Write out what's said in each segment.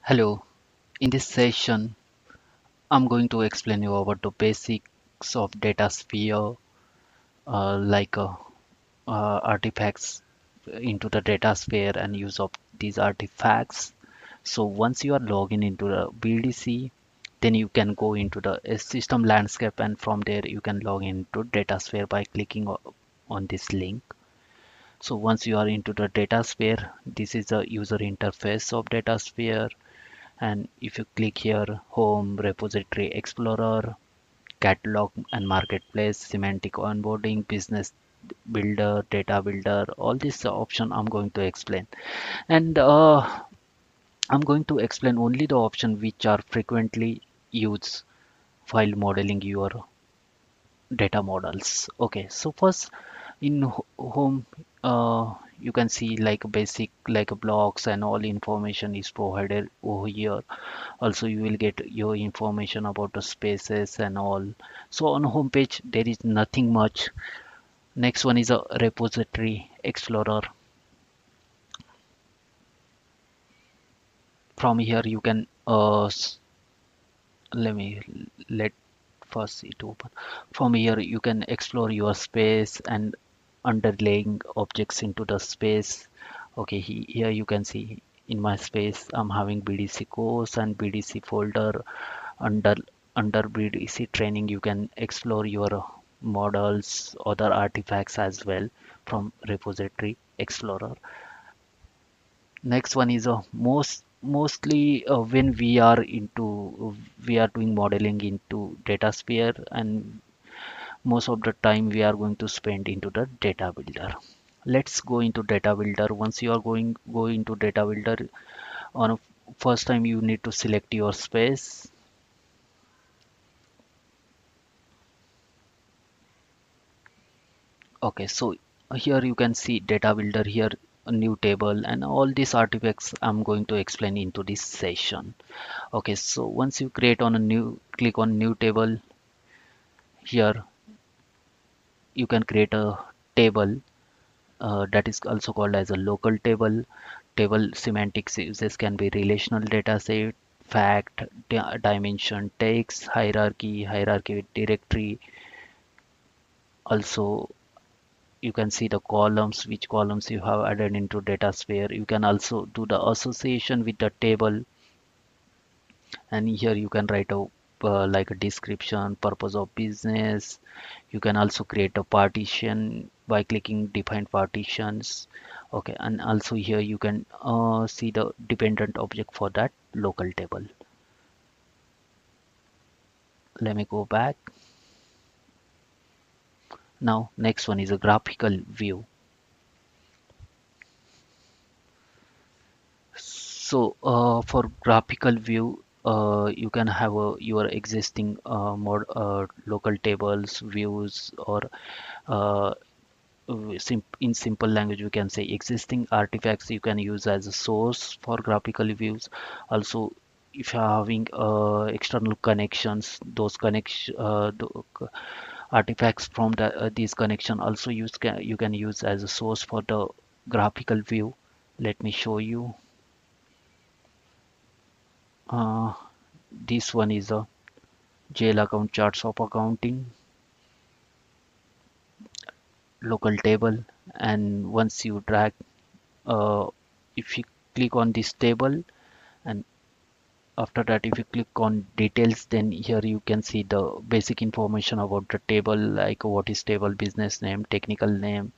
Hello, in this session, I'm going to explain you about the basics of DataSphere, like artifacts into the DataSphere and use of these artifacts. So once you are logging into the BDC, then you can go into the system landscape, and from there you can log into DataSphere by clicking on this link. So once you are into the DataSphere, this is the user interface of DataSphere. And if you click here, home, repository explorer, catalog and marketplace, semantic onboarding, business builder, data builder, all these option I'm going to explain. And I'm going to explain only the option which are frequently used while modeling your data models. Okay, so first in home, you can see like basic like blocks and all information is provided over here. Also you will get your information about the spaces and all. So on home page there is nothing much. Next one is a repository explorer. From here you can let me let first it open. From here you can explore your space and underlaying objects into the space. Okay, here you can see in my space I'm having BDC course and BDC folder. under Under BDC training you can explore your models, other artifacts as well from repository explorer. Next one is mostly when we are doing modeling into DataSphere, and most of the time we are going to spend into the data builder. Let's go into data builder. Once you are go into data builder, on a first time you need to select your space. Okay, so here you can see data builder here, a new table, and all these artifacts I'm going to explain into this session. Okay, so once you create on a new, click on new table. Here you can create a table that is also called as a local table. Table semantics uses can be relational data set, fact, dimension, text, hierarchy with directory. Also you can see the columns, which columns you have added into DataSphere. You can also do the association with the table, and here you can write a like a description, purpose of business. You can also create a partition by clicking define partitions. Okay, and also here you can see the dependent object for that local table. Let me go back. Now next one is a graphical view. So for graphical view, you can have your existing local tables, views, or uh, in simple language, we can say existing artifacts you can use as a source for graphical views. Also, if you're having external connections, those artifacts from these connection also you can use as a source for the graphical view. Let me show you. Uh, this one is a jail account charts of accounting local table, and once you drag, uh, if you click on this table, and after that if you click on details, then here you can see the basic information about the table, like what is table business name, technical name,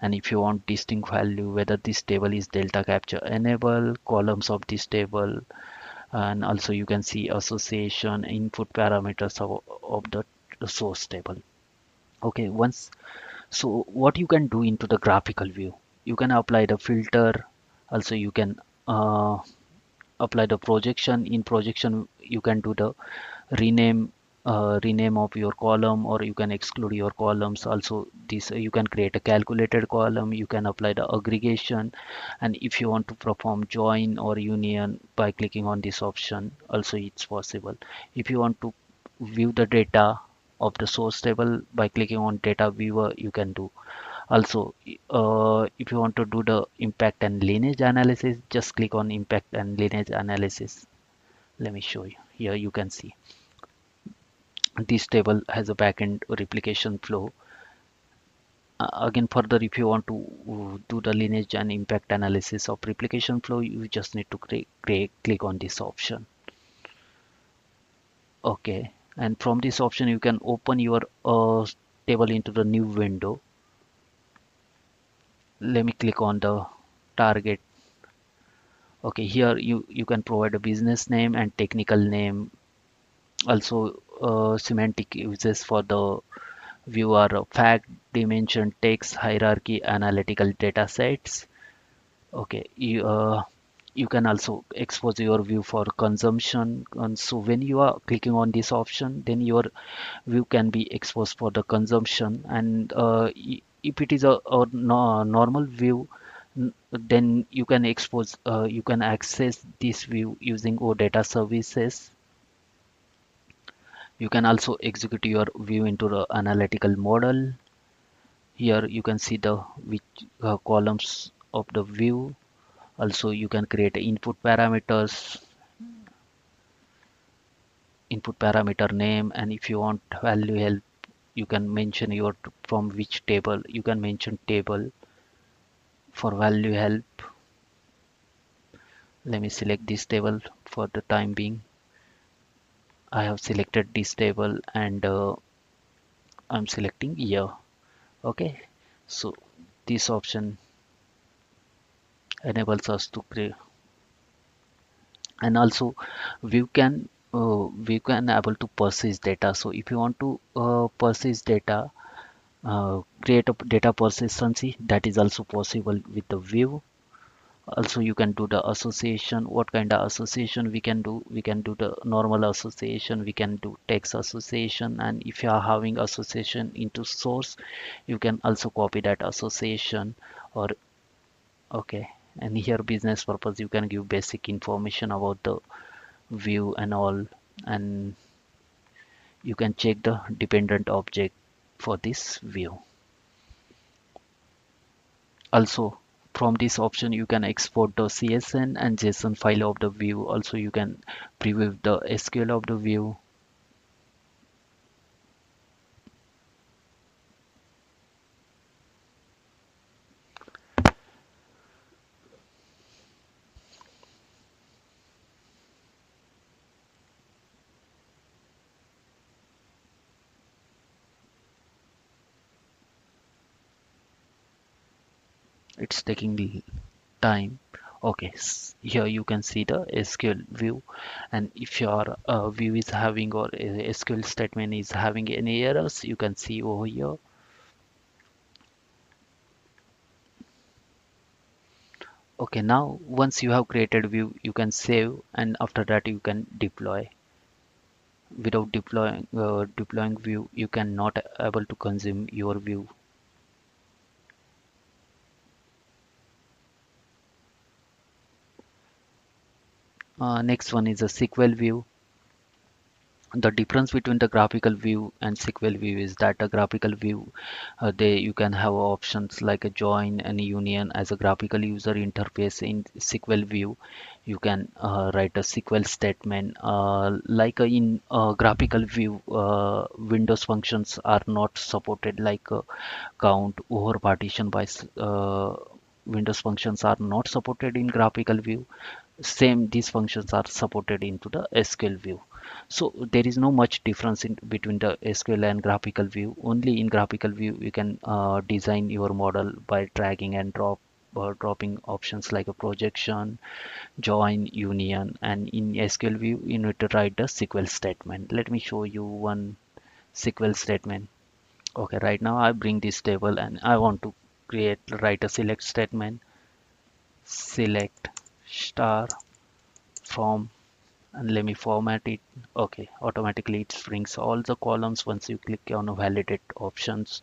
and if you want distinct value, whether this table is delta capture enable, columns of this table, and also you can see association input parameters of the source table. Okay, once, so what you can do into the graphical view, you can apply the filter. Also you can apply the projection. In projection you can do the rename rename of your column, or you can exclude your columns. Also this you can create a calculated column, you can apply the aggregation, and if you want to perform join or union by clicking on this option, also it's possible. If you want to view the data of the source table by clicking on data viewer, you can do. Also, if you want to do the impact and lineage analysis, just click on impact and lineage analysis. Let me show you. Here you can see this table has a backend replication flow. Again, further, if you want to do the lineage and impact analysis of replication flow, you just need to click on this option. Okay, and from this option, you can open your table into the new window. Let me click on the target. Okay, here you can provide a business name and technical name. Also, semantic uses for the view are fact, dimension, text, hierarchy, analytical data sets. Okay, you can also expose your view for consumption. And so when you are clicking on this option, then your view can be exposed for the consumption. And if it is a normal view, then you can you can access this view using OData services. You can also execute your view into the analytical model. Here you can see the which columns of the view. Also, you can create input parameters, input parameter name, and if you want value help, you can mention your from which table. You can mention table for value help. Let me select this table for the time being. I have selected this table and I'm selecting year. Okay, so this option enables us to create, and also we can able to persist data. So if you want to persist data, create a data persistency, that is also possible with the view. Also, you can do the association. What kind of association we can do? We can do the normal association, we can do text association, and if you are having association into source, you can also copy that association. Or okay, and here business purpose, you can give basic information about the view and all, and you can check the dependent object for this view. Also, from this option you can export the CSN and JSON file of the view. Also, you can preview the SQL of the view. It's taking time. Okay, here you can see the SQL view, and if your view is having or a SQL statement is having any errors, you can see over here. Okay, now once you have created view, you can save, and after that you can deploy. Without deploying view, you cannot able to consume your view. Next one is a SQL view. The difference between the graphical view and SQL view is that a graphical view, they you can have options like a join and union as a graphical user interface. In SQL view, you can write a SQL statement. Like in graphical view, Windows functions are not supported, like count, over, partition by. Windows functions are not supported in graphical view. Same, these functions are supported into the SQL view. So there is no much difference in between the SQL and graphical view. Only in graphical view you can design your model by dragging and dropping options like a projection, join, union, and in SQL view you need to write the SQL statement. Let me show you one SQL statement. Okay, right now I bring this table and I want to write a select statement. Select star from, and let me format it. Okay, automatically it brings all the columns once you click on validate options.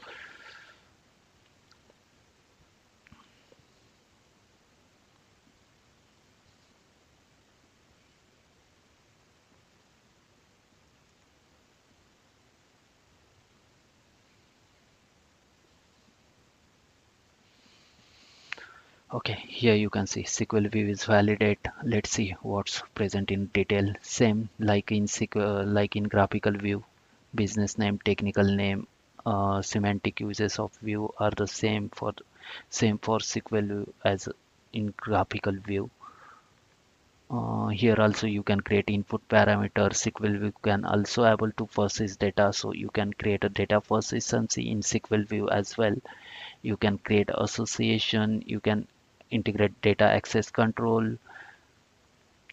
Okay, here you can see SQL view is validate. Let's see what's present in detail. Same like in SQL, like in graphical view, business name, technical name, semantic uses of view are the same for SQL view as in graphical view. Here also you can create input parameters. SQL view can also able to persist data, so you can create a data persistency in SQL view as well. You can create association, you can integrate data access control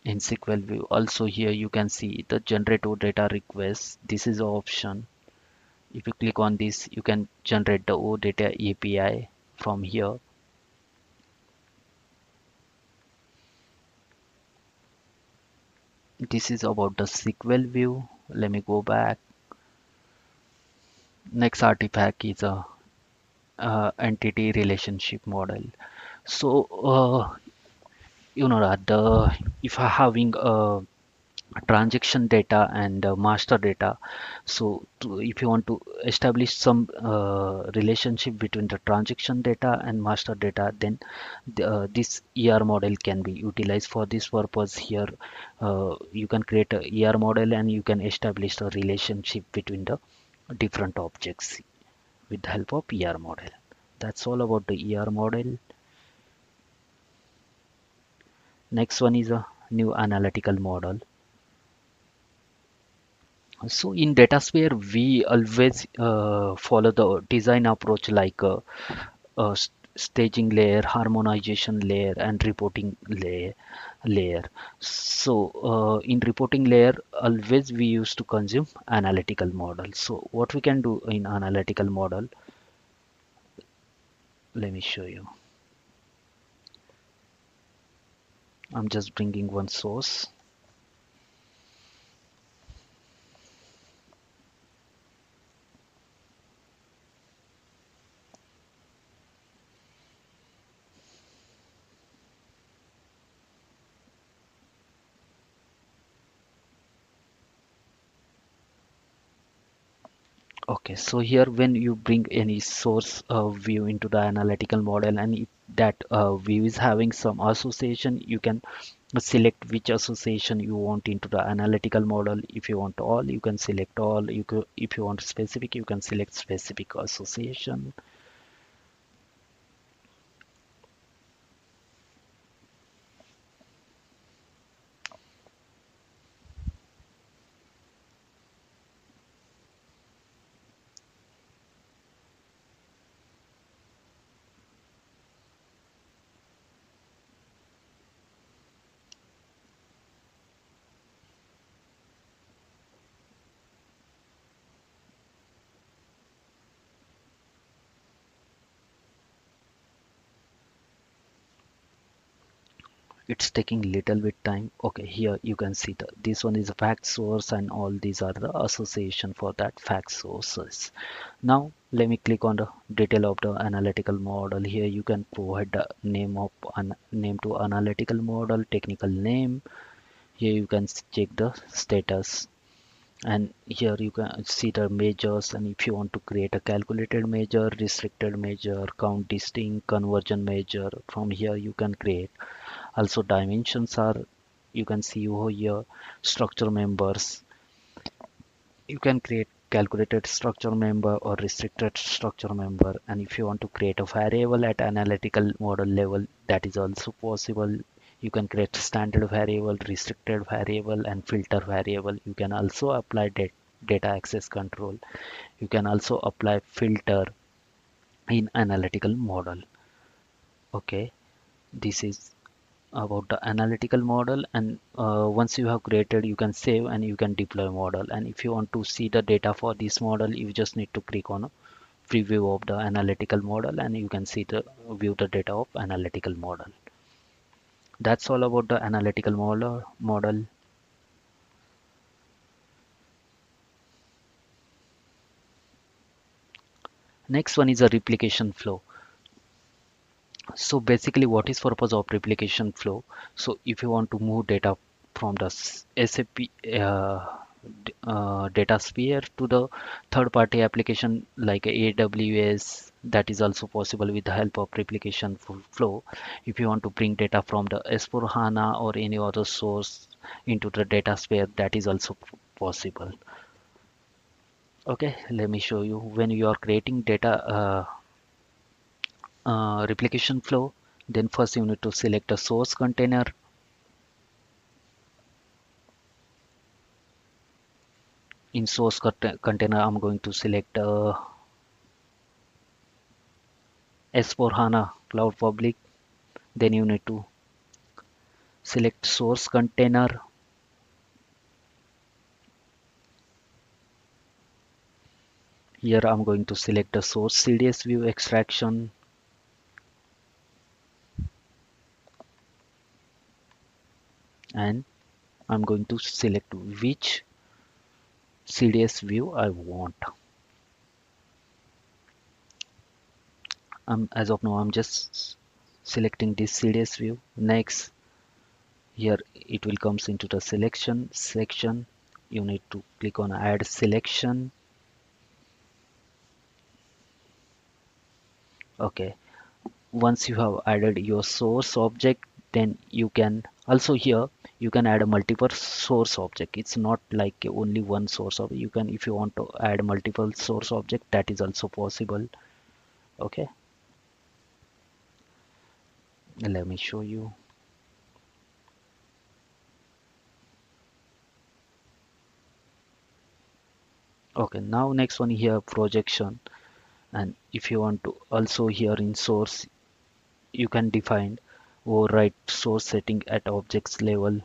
in SQL view. Also here you can see the generate OData request. This is the option. If you click on this, you can generate the OData API from here. This is about the SQL view. Let me go back. Next artifact is a entity relationship model. So that if I having a transaction data and master data, so if you want to establish some relationship between the transaction data and master data, then this ER model can be utilized for this purpose. Here you can create a ER model and you can establish the relationship between the different objects with the help of ER model. That's all about the ER model. Next one is a new analytical model. So in DataSphere, we always follow the design approach like staging layer, harmonization layer, and reporting layer. So in reporting layer, always we used to consume analytical model. So what we can do in analytical model, let me show you. I'm just bringing one source. Okay, so here when you bring any source view into the analytical model, and if that view is having some association, you can select which association you want into the analytical model. If you want all, you can select all. If you want specific, you can select specific association. It's taking little bit time. Okay, here you can see this one is a fact source and all these are the association for that fact sources. Now let me click on the detail of the analytical model. Here you can provide the name to analytical model, technical name. Here you can check the status, and here you can see the measures, and if you want to create a calculated measure, restricted measure, count distinct, conversion measure, from here you can create. Also dimensions are, you can see over here, structure members. You can create calculated structure member or restricted structure member, and if you want to create a variable at analytical model level, that is also possible. You can create standard variable, restricted variable, and filter variable. You can also apply data access control. You can also apply filter in analytical model. Okay, this is about the analytical model, and once you have created, you can save and you can deploy model. And if you want to see the data for this model, you just need to click on a preview of the analytical model and you can see the view the data of analytical model. That's all about the analytical model. Next one is a replication flow. So basically what is purpose of replication flow? So if you want to move data from the SAP data sphere to the third party application like AWS. That is also possible with the help of replication flow. If you want to bring data from the S4HANA or any other source into the data sphere, that is also possible. Okay, let me show you. When you are creating data replication flow, then first you need to select a source container. In source container, I'm going to select S4HANA Cloud Public. Then you need to select source container. Here I'm going to select the source CDS view extraction. And I'm going to select which CDS view I want. As of now, I'm just selecting this CDS view. Next, here it will comes into the selection section. You need to click on add selection. Okay, once you have added your source object, then you can also here you can add a multiple source object. It's not like only one source object. You can, if you want to add multiple source object, that is also possible. Okay, let me show you. Okay, now next one here, projection. And if you want to also here in source, you can define override source setting at objects level.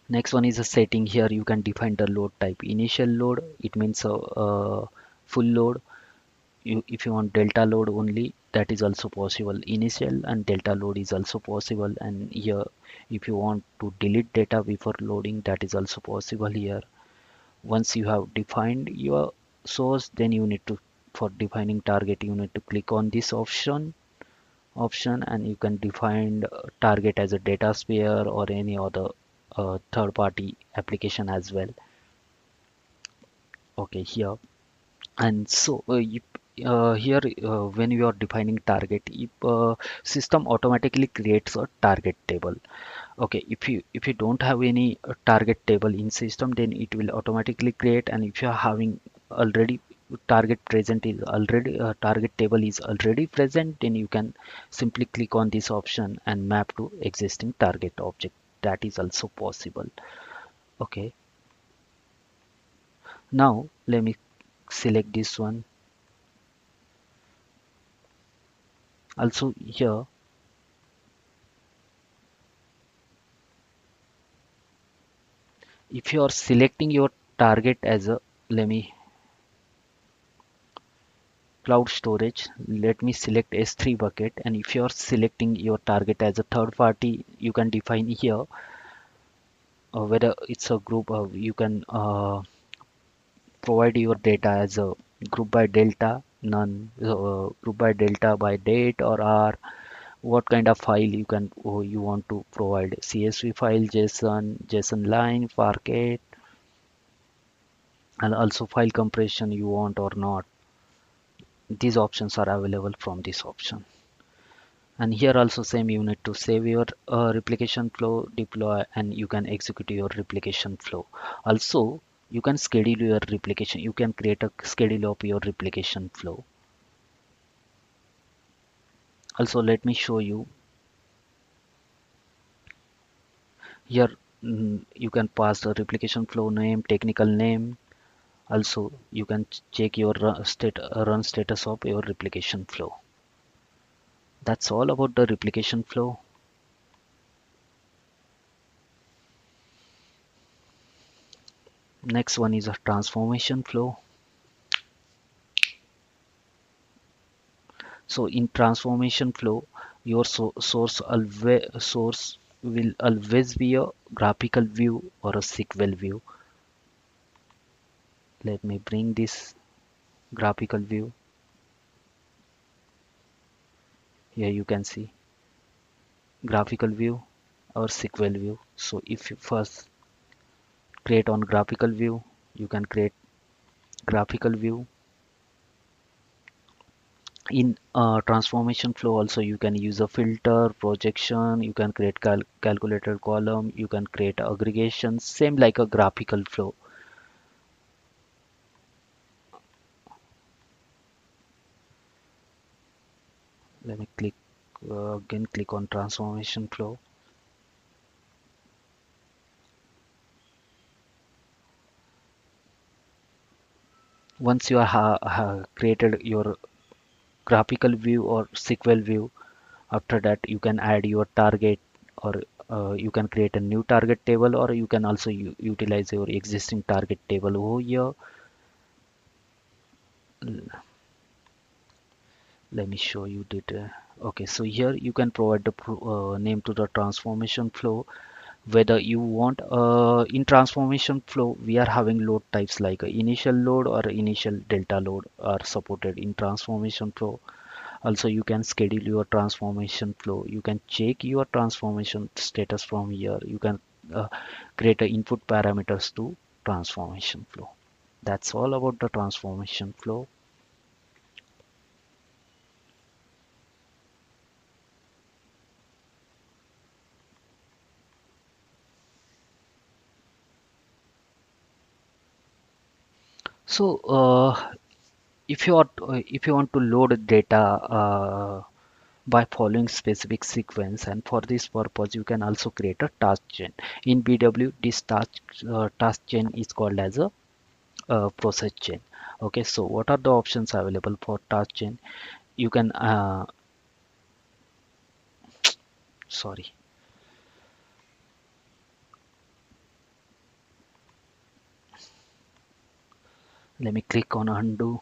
Next one is a setting. Here you can define the load type. Initial load, it means full load. If you want delta load only, that is also possible. Initial and delta load is also possible. And here if you want to delete data before loading, that is also possible here. Once you have defined your source, then you need to, for defining target, you need to click on this option and you can define target as a data sphere or any other third party application as well. Okay, here. And so here when you are defining target, if system automatically creates a target table. Okay, if you don't have any target table in system, then it will automatically create. And if you are having already target present is already target table is already present, then you can simply click on this option and map to existing target object. That is also possible. Okay, now let me select this one. Also here, if you are selecting your target as a, let me, cloud storage, let me select S3 bucket. And if you are selecting your target as a third party, you can define here whether it's a group. You can provide your data as a group by delta, none, group by delta by date or r. What kind of file you can you want to provide, CSV file, JSON line, Parquet, and also file compression you want or not. These options are available from this option. And here also same, you need to save your replication flow, deploy, and you can execute your replication flow. Also you can schedule your replication, you can create a schedule of your replication flow. Also let me show you here. You can pass the replication flow name, technical name. Also you can check your run status of your replication flow. That's all about the replication flow. Next one is a transformation flow. So in transformation flow, your source will always be a graphical view or a SQL view. Let me bring this graphical view. Here you can see graphical view or SQL view. So if you first create on graphical view. You can create graphical view. In transformation flow also you can use a filter, projection, you can create calculated column, you can create aggregation, same like a graphical flow. Let me click again, click on transformation flow. Once you have created your graphical view or SQL view, after that you can add your target, or you can create a new target table, or you can also utilize your existing target table over here. Let me show you data. Okay, so here you can provide the name to the transformation flow. Whether you want in transformation flow, we are having load types like initial load or initial delta load are supported in transformation flow. Also, you can schedule your transformation flow. You can check your transformation status from here. You can create input parameters to transformation flow. That's all about the transformation flow. So if you want to load data by following specific sequence, and for this purpose you can also create a task chain. In BW, this task chain is called as a process chain. Okay, so what are the options available for task chain? You can sorry, let me click on undo.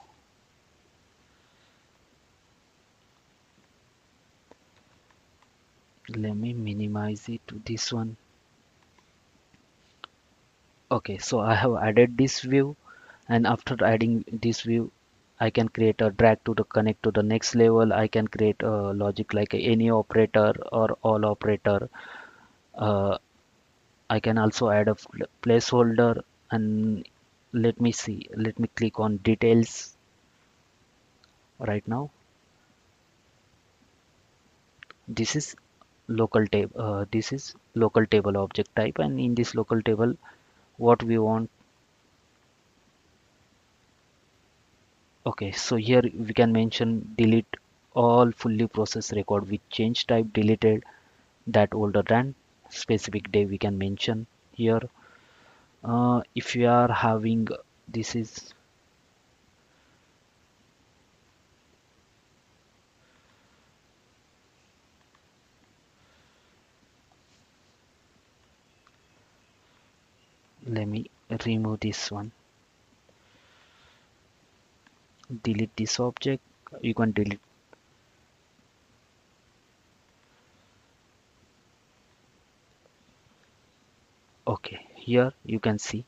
Let me minimize it to this one. Okay, so I have added this view, and after adding this view I can create a drag to the connect to the next level. I can create a logic like any operator or all operator. uh, I can also add a placeholder, and let me click on details right now. This is this is local table object type, and in this local table what we want. Okay, so here we can mention delete all fully processed record with change type deleted that older than specific day we can mention here. If you are having this is let me remove this one, delete this object. You can delete. Okay, here you can see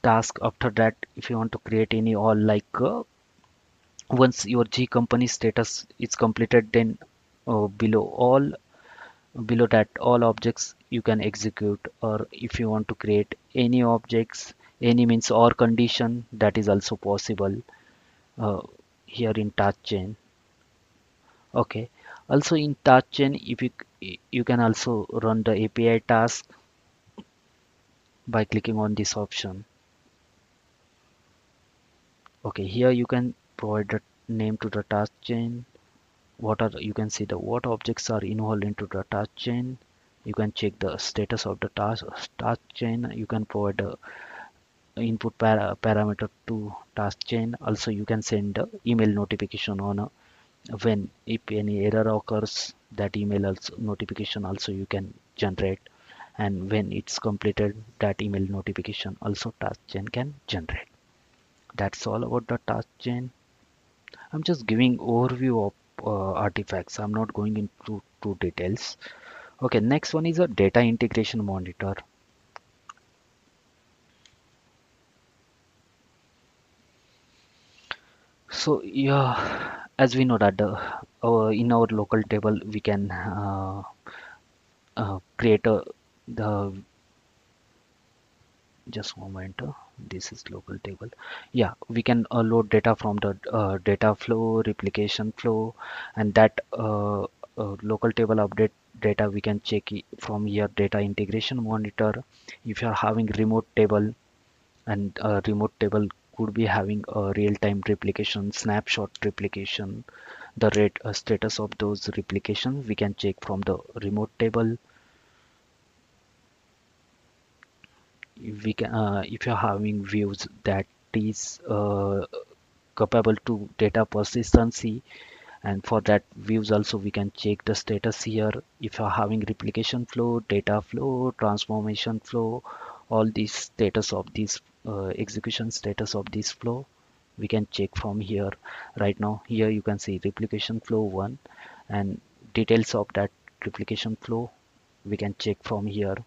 task. After that, if you want to create any all like once your G company status is completed, then below that all objects you can execute. Or if you want to create any objects, any means or condition, that is also possible uh, here in task chain. Okay, also in task chain, if you can also run the API task by clicking on this option. Okay, here you can provide the name to the task chain. What are you can see the what objects are involved into the task chain. You can check the status of the task chain. You can provide the input parameter to task chain. Also, you can send the email notification on when if any error occurs. That email also notification also you can generate, and when it's completed, that email notification also task chain can generate. That's all about the task chain. I'm just giving overview of artifacts. I'm not going into details. Okay, next one is a data integration monitor. So yeah, as we know that in our local table we can create a the Just a moment. This is local table. Yeah, we can load data from the data flow, replication flow, and that local table update data we can check from here. Data integration monitor. If you are having remote table, and remote table could be having a real-time replication, snapshot replication, the rate status of those replications we can check from the remote table. We can if you're having views that is capable to data persistency, and for that views also we can check the status here. If you're having replication flow, data flow, transformation flow, all these status of this execution status of this flow we can check from here. Right now here you can see replication flow 1, and details of that replication flow we can check from here.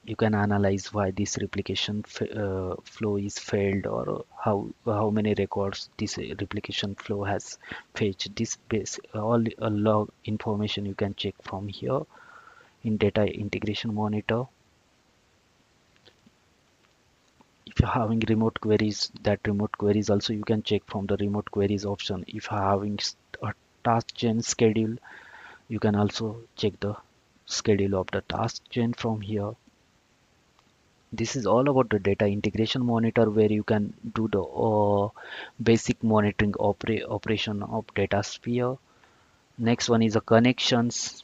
You can analyze why this replication flow is failed, or how many records this replication flow has fetched. This base all log information you can check from here in data integration monitor. If you're having remote queries, that remote queries also you can check from the remote queries option. If you're having a task chain schedule, you can also check the schedule of the task chain from here. This is all about the data integration monitor, where you can do the basic monitoring operation of data sphere. Next one is the connections.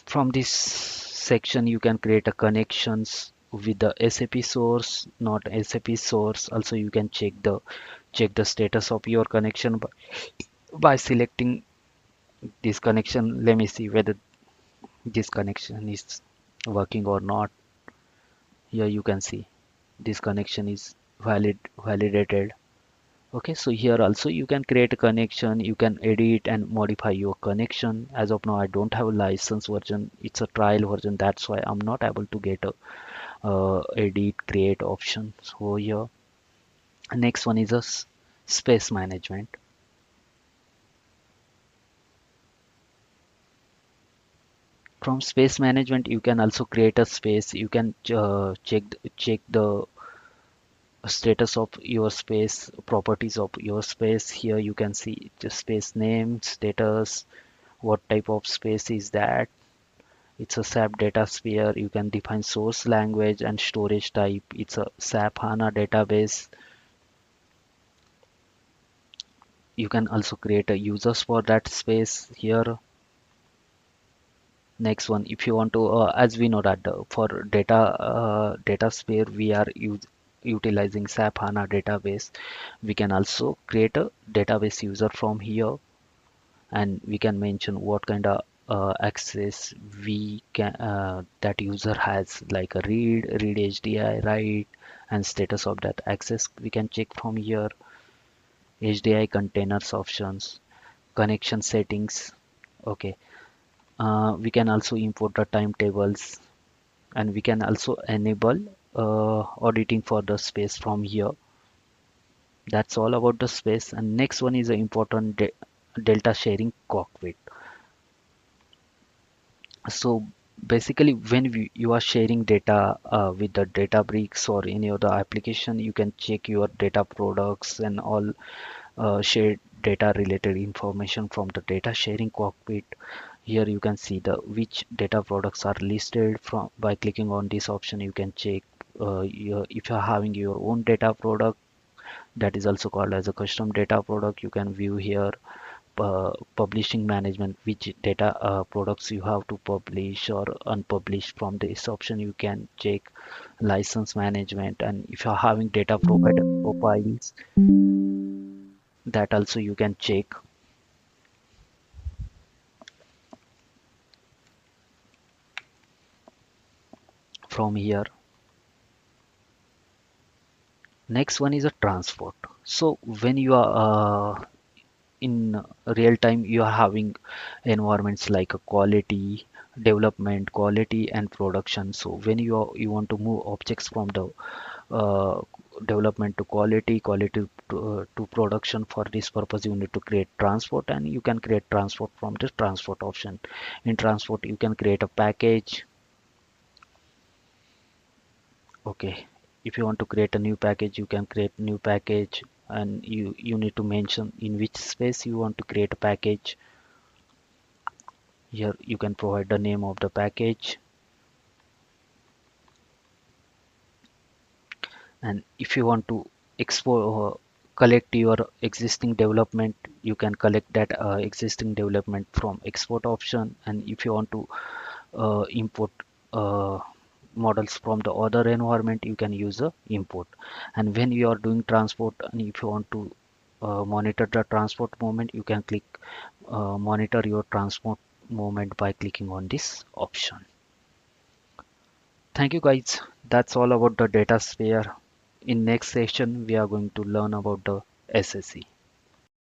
From this section you can create a connections with the SAP source, not SAP source. Also you can check the status of your connection by selecting this connection. Let me see whether this connection is working or not. Here you can see this connection is validated. Okay, so here also you can create a connection, you can edit and modify your connection. As of now I don't have a license version, it's a trial version, that's why I'm not able to get a edit create option. So here next one is a space management. From space management you can also create a space. You can check the status of your space, properties of your space. Here you can see the space name, status, what type of space is that. It's a SAP data sphere. You can define source language and storage type. It's a SAP HANA database. You can also create a users for that space here. Next one, if you want to as we know that for data sphere we are utilizing SAP HANA database. We can also create a database user from here, and we can mention what kind of access we can that user has, like a read HDI, write, and status of that access we can check from here. HDI containers options, connection settings. Okay, we can also import the timetables, and we can also enable auditing for the space from here. That's all about the space. And next one is the important delta sharing cockpit. So basically when you are sharing data with the Databricks or any other application, you can check your data products and all shared data related information from the data sharing cockpit. Here you can see the which data products are listed. From by clicking on this option you can check if you're having your own data product, that is also called as a custom data product. You can view here publishing management, which data products you have to publish or unpublish. From this option you can check license management, and if you're having data provider profiles, that also you can check from here. Next one is a transport. So when you are in real time you are having environments like a quality, development, quality and production. So when you want to move objects from the uh, development to quality, to production. For this purpose you need to create transport, and you can create transport from this transport option. In transport you can create a package. Okay, if you want to create a new package, you can create new package, and you need to mention in which space you want to create a package. Here you can provide the name of the package, and if you want to export collect your existing development, you can collect that existing development from export option. And if you want to import uh, models from the other environment, you can use a import. And when you are doing transport, and if you want to monitor the transport movement, you can click monitor your transport movement by clicking on this option. Thank you guys. That's all about the data sphere. In next session, we are going to learn about the SSE.